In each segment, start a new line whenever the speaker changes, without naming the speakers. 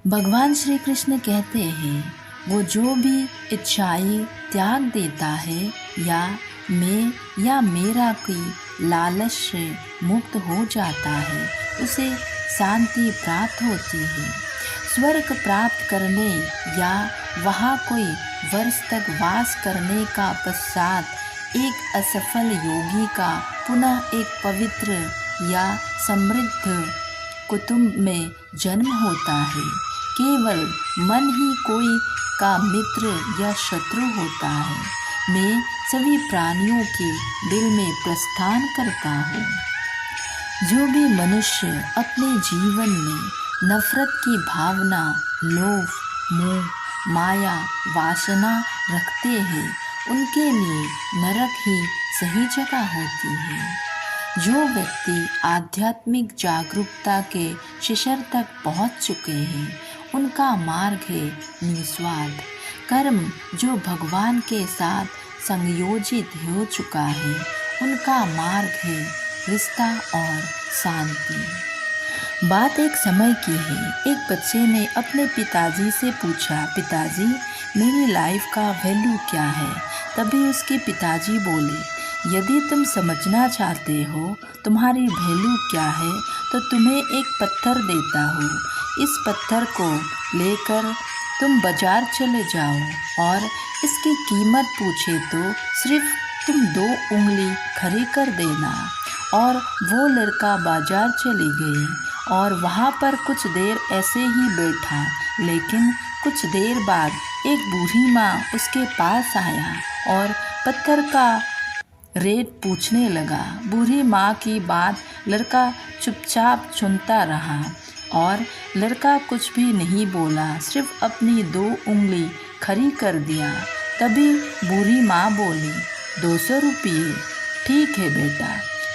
भगवान श्री कृष्ण कहते हैं, वो जो भी इच्छाएं त्याग देता है या मैं या मेरा की लालच से मुक्त हो जाता है, उसे शांति प्राप्त होती है। स्वर्ग प्राप्त करने या वहाँ कोई वर्ष तक वास करने का पश्चात एक असफल योगी का पुनः एक पवित्र या समृद्ध कुटुंब में जन्म होता है। केवल मन ही कोई का मित्र या शत्रु होता है। मैं सभी प्राणियों के दिल में प्रस्थान करता हूँ। जो भी मनुष्य अपने जीवन में नफरत की भावना, लोभ, मोह, माया, वासना रखते हैं, उनके लिए नरक ही सही जगह होती है। जो व्यक्ति आध्यात्मिक जागरूकता के शिखर तक पहुँच चुके हैं, उनका मार्ग है निस्वार्थ कर्म। जो भगवान के साथ संयोजित हो चुका है, उनका मार्ग है रिश्ता और शांति। बात एक समय की है। एक बच्चे ने अपने पिताजी से पूछा, पिताजी मेरी लाइफ का वैल्यू क्या है? तभी उसके पिताजी बोले, यदि तुम समझना चाहते हो तुम्हारी वैल्यू क्या है, तो तुम्हें एक पत्थर देता हूँ। इस पत्थर को लेकर तुम बाजार चले जाओ और इसकी कीमत पूछे तो सिर्फ तुम 2 उंगली खड़ी कर देना। और वो लड़का बाजार चली गई और वहाँ पर कुछ देर ऐसे ही बैठा, लेकिन कुछ देर बाद एक बूढ़ी माँ उसके पास आया और पत्थर का रेट पूछने लगा। बूढ़ी माँ की बात लड़का चुपचाप सुनता रहा और लड़का कुछ भी नहीं बोला, सिर्फ अपनी 2 उंगली खड़ी कर दिया। तभी बूढ़ी माँ बोली, 200 रुपये। ठीक है बेटा,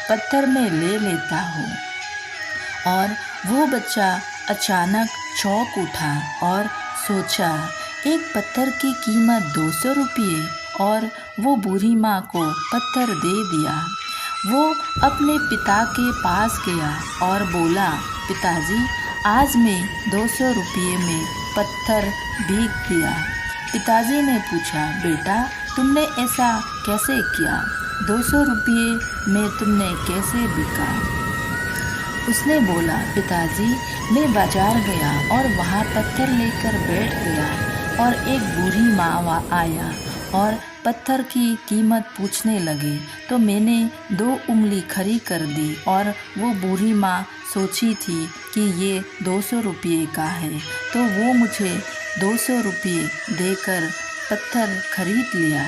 पत्थर मैं ले लेता हूँ। और वो बच्चा अचानक चौंक उठा और सोचा, एक पत्थर की कीमत 200 रुपये, और वो बूढ़ी माँ को पत्थर दे दिया। वो अपने पिता के पास गया और बोला, पिताजी आज मैं 200 रुपये में पत्थर बेच दिया। पिताजी ने पूछा, बेटा तुमने ऐसा कैसे किया? 200 रुपये में तुमने कैसे बिका? उसने बोला, पिताजी मैं बाजार गया और वहाँ पत्थर लेकर बैठ गया और एक बूढ़ी माँ आया और पत्थर की कीमत पूछने लगे, तो मैंने 2 उंगली खड़ी कर दी। और वो बूढ़ी माँ सोची थी कि ये 200 रुपये का है, तो वो मुझे 200 रुपये देकर पत्थर खरीद लिया।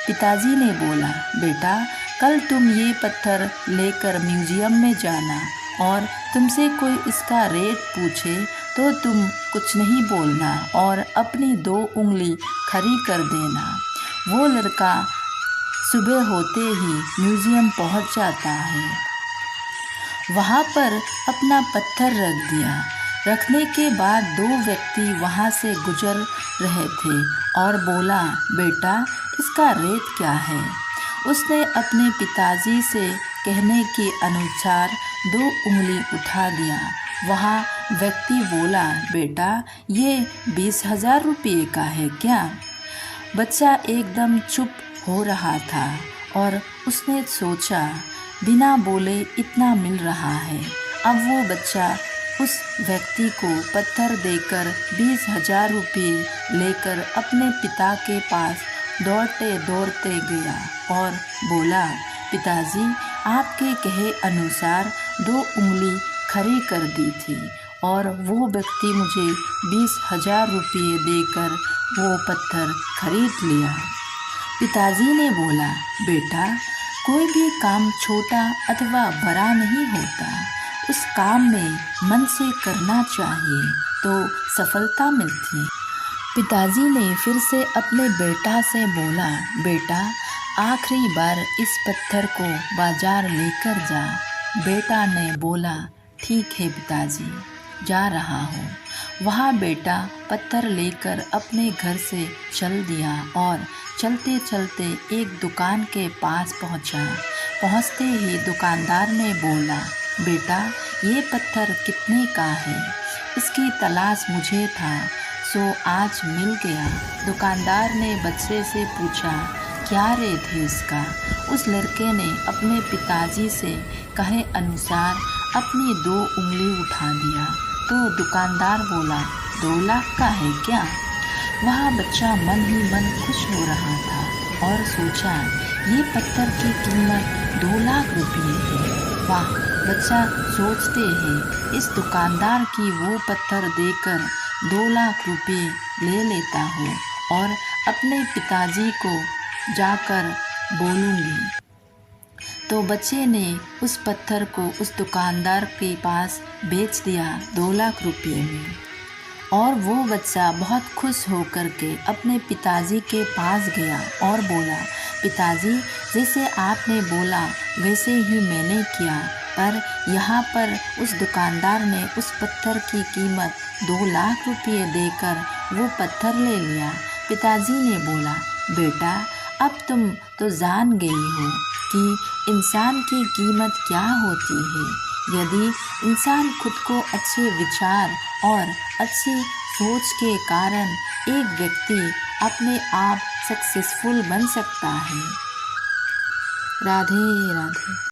पिताजी ने बोला, बेटा कल तुम ये पत्थर लेकर म्यूजियम में जाना और तुमसे कोई इसका रेट पूछे तो तुम कुछ नहीं बोलना और अपनी 2 उंगली खड़ी कर देना। वो लड़का सुबह होते ही म्यूजियम पहुंच जाता है। वहाँ पर अपना पत्थर रख दिया। रखने के बाद 2 व्यक्ति वहाँ से गुजर रहे थे और बोला, बेटा इसका रेट क्या है? उसने अपने पिताजी से कहने के अनुसार 2 उंगली उठा दिया। वहाँ व्यक्ति बोला, बेटा ये 20,000 रुपये का है क्या? बच्चा एकदम चुप हो रहा था और उसने सोचा, बिना बोले इतना मिल रहा है। अब वो बच्चा उस व्यक्ति को पत्थर देकर 20,000 रुपये लेकर अपने पिता के पास दौड़ते दौड़ते गया और बोला, पिताजी आपके कहे अनुसार 2 उंगली खड़ी कर दी थी और वो व्यक्ति मुझे 20,000 रुपये देकर वो पत्थर खरीद लिया। पिताजी ने बोला, बेटा कोई भी काम छोटा अथवा बड़ा नहीं होता, उस काम में मन से करना चाहिए तो सफलता मिलती है। पिताजी ने फिर से अपने बेटा से बोला, बेटा आखिरी बार इस पत्थर को बाजार लेकर जा। बेटा ने बोला, ठीक है पिताजी, जा रहा हूँ। वहाँ बेटा पत्थर लेकर अपने घर से चल दिया और चलते चलते एक दुकान के पास पहुँचा। पहुँचते ही दुकानदार ने बोला, बेटा ये पत्थर कितने का है? इसकी तलाश मुझे था, सो आज मिल गया। दुकानदार ने बच्चे से पूछा, क्या रेट है इसका? उस लड़के ने अपने पिताजी से कहे अनुसार अपनी 2 उंगली उठा दिया तो दुकानदार बोला, 2 लाख का है क्या? वह बच्चा मन ही मन खुश हो रहा था और सोचा, ये पत्थर की कीमत 2 लाख रुपये है। वाह, बच्चा सोचते हैं इस दुकानदार की वो पत्थर देकर 2 लाख रुपये ले लेता हूँ और अपने पिताजी को जाकर बोलूँगी। तो बच्चे ने उस पत्थर को उस दुकानदार के पास बेच दिया 2 लाख रुपये में। और वो बच्चा बहुत खुश होकर के अपने पिताजी के पास गया और बोला, पिताजी जैसे आपने बोला वैसे ही मैंने किया, पर यहाँ पर उस दुकानदार ने उस पत्थर की कीमत 2 लाख रुपये देकर वो पत्थर ले लिया। पिताजी ने बोला, बेटा अब तुम तो जान गई हो कि इंसान की कीमत क्या होती है। यदि इंसान खुद को अच्छे विचार और अच्छी सोच के कारण एक व्यक्ति अपने आप सक्सेसफुल बन सकता है। राधे राधे।